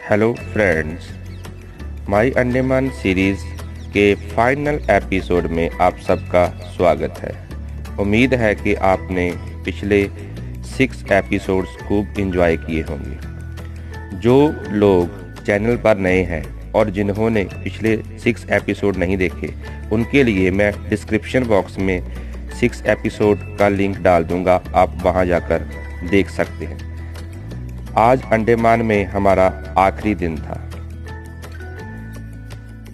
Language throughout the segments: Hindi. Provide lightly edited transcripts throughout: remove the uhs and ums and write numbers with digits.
हेलो फ्रेंड्स, माई अंडमान सीरीज़ के फाइनल एपिसोड में आप सबका स्वागत है। उम्मीद है कि आपने पिछले 6 एपिसोड्स खूब एंजॉय किए होंगे। जो लोग चैनल पर नए हैं और जिन्होंने पिछले 6 एपिसोड नहीं देखे, उनके लिए मैं डिस्क्रिप्शन बॉक्स में 6 एपिसोड का लिंक डाल दूंगा, आप वहां जाकर देख सकते हैं। आज अंडमान में हमारा आखिरी दिन था।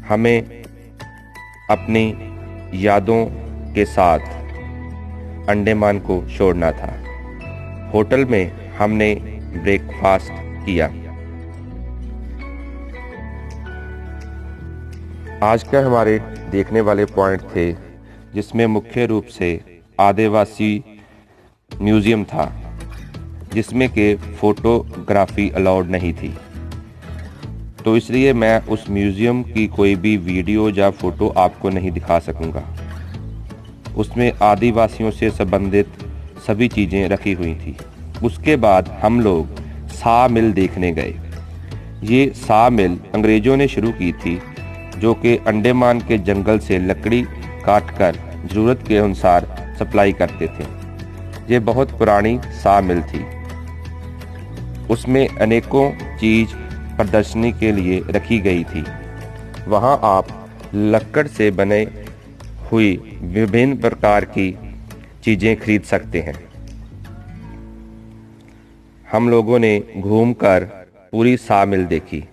हमें अपनी यादों के साथ अंडमान को छोड़ना था। होटल में हमने ब्रेकफास्ट किया। आज का हमारे देखने वाले पॉइंट थे, जिसमें मुख्य रूप से आदिवासी म्यूज़ियम था, जिसमें के फ़ोटोग्राफी अलाउड नहीं थी। तो इसलिए मैं उस म्यूज़ियम की कोई भी वीडियो या फ़ोटो आपको नहीं दिखा सकूंगा। उसमें आदिवासियों से संबंधित सभी चीज़ें रखी हुई थी। उसके बाद हम लोग सा मिल देखने गए। ये सा मिल अंग्रेज़ों ने शुरू की थी, जो कि अंडमान के जंगल से लकड़ी काटकर ज़रूरत के अनुसार सप्लाई करते थे। ये बहुत पुरानी सा मिल थी। उसमें अनेकों चीज़ प्रदर्शनी के लिए रखी गई थी। वहाँ आप लकड़ से बने हुई विभिन्न प्रकार की चीज़ें खरीद सकते हैं। हम लोगों ने घूमकर पूरी सा मिल देखी।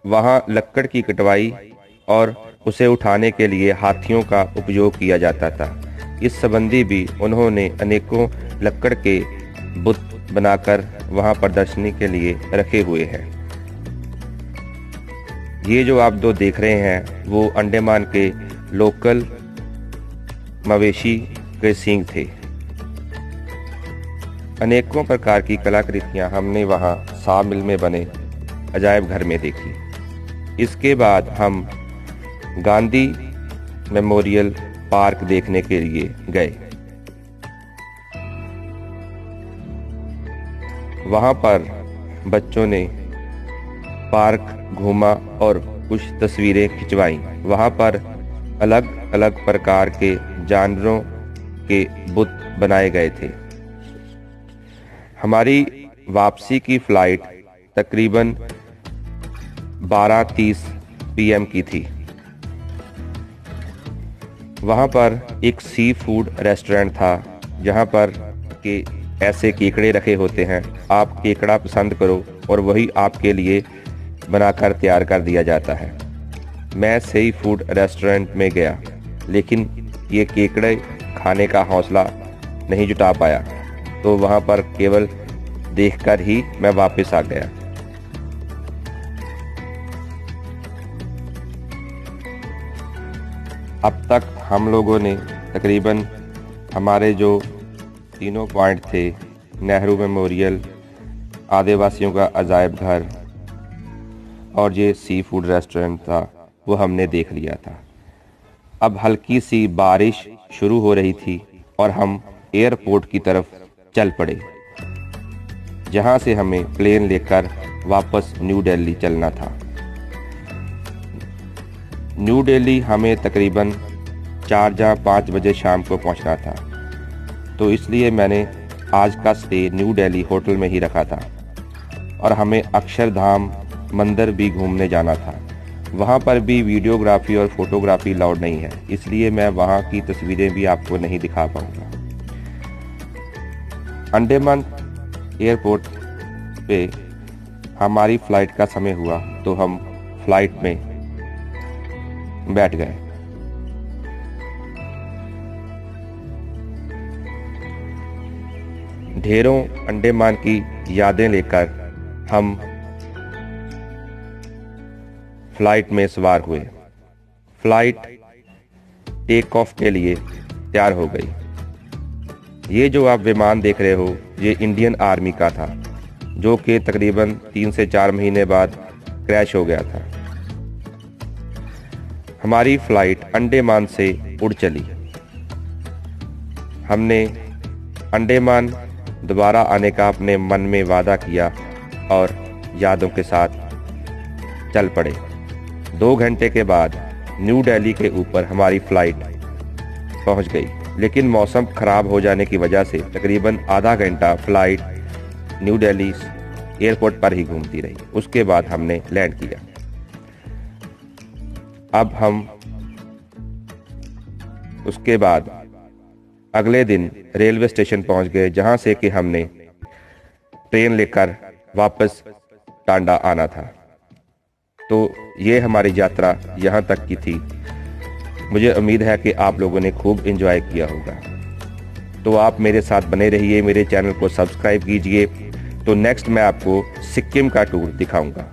वहाँ लकड़ की कटवाई और उसे उठाने के लिए हाथियों का उपयोग किया जाता था। इस संबंधी भी उन्होंने अनेकों लकड़ के बुत बनाकर वहां प्रदर्शनी के लिए रखे हुए हैं। ये जो आप दो देख रहे हैं, वो अंडमान के लोकल मवेशी के सींग थे। अनेकों प्रकार की कलाकृतियां हमने वहां सा मिल में बने अजायब घर में देखी। इसके बाद हम गांधी मेमोरियल पार्क देखने के लिए गए। वहाँ पर बच्चों ने पार्क घूमा और कुछ तस्वीरें खिंचवाईं। वहाँ पर अलग अलग प्रकार के जानवरों के बुत बनाए गए थे। हमारी वापसी की फ़्लाइट तकरीबन 12:30 PM की थी। वहाँ पर एक सी फूड रेस्टोरेंट था, जहाँ पर के ऐसे केकड़े रखे होते हैं। आप केकड़ा पसंद करो और वही आपके लिए बनाकर तैयार कर दिया जाता है। मैं सी फूड रेस्टोरेंट में गया, लेकिन ये केकड़े खाने का हौसला नहीं जुटा पाया, तो वहाँ पर केवल देखकर ही मैं वापस आ गया। अब तक हम लोगों ने तकरीबन हमारे जो तीनों पॉइंट थे, नेहरू मेमोरियल, आदिवासियों का अजायब घर और ये सी फूड रेस्टोरेंट था, वो हमने देख लिया था। अब हल्की सी बारिश शुरू हो रही थी और हम एयरपोर्ट की तरफ चल पड़े, जहां से हमें प्लेन लेकर वापस न्यू दिल्ली चलना था। न्यू दिल्ली हमें तकरीबन 4 या 5 बजे शाम को पहुंचना था, तो इसलिए मैंने आज का स्टे न्यू दिल्ली होटल में ही रखा था। और हमें अक्षरधाम मंदिर भी घूमने जाना था। वहाँ पर भी वीडियोग्राफी और फोटोग्राफी अलाउड नहीं है, इसलिए मैं वहाँ की तस्वीरें भी आपको नहीं दिखा पाऊँगा। अंडमान एयरपोर्ट पे हमारी फ़्लाइट का समय हुआ, तो हम फ्लाइट में बैठ गए। ढेरों अंडमान की यादें लेकर हम फ्लाइट में सवार हुए। फ्लाइट टेक ऑफ के लिए तैयार हो गई। ये जो आप विमान देख रहे हो, ये इंडियन आर्मी का था, जो कि तकरीबन 3 से 4 महीने बाद क्रैश हो गया था। हमारी फ्लाइट अंडमान से उड़ चली। हमने अंडमान दोबारा आने का अपने मन में वादा किया और यादों के साथ चल पड़े। 2 घंटे के बाद न्यू दिल्ली के ऊपर हमारी फ़्लाइट पहुंच गई, लेकिन मौसम ख़राब हो जाने की वजह से तकरीबन आधा घंटा फ़्लाइट न्यू दिल्ली एयरपोर्ट पर ही घूमती रही। उसके बाद हमने लैंड किया। अब हम उसके बाद अगले दिन रेलवे स्टेशन पहुंच गए, जहां से कि हमने ट्रेन लेकर वापस टांडा आना था। तो ये हमारी यात्रा यहाँ तक की थी। मुझे उम्मीद है कि आप लोगों ने खूब एंजॉय किया होगा। तो आप मेरे साथ बने रहिए, मेरे चैनल को सब्सक्राइब कीजिए। तो नेक्स्ट मैं आपको सिक्किम का टूर दिखाऊंगा।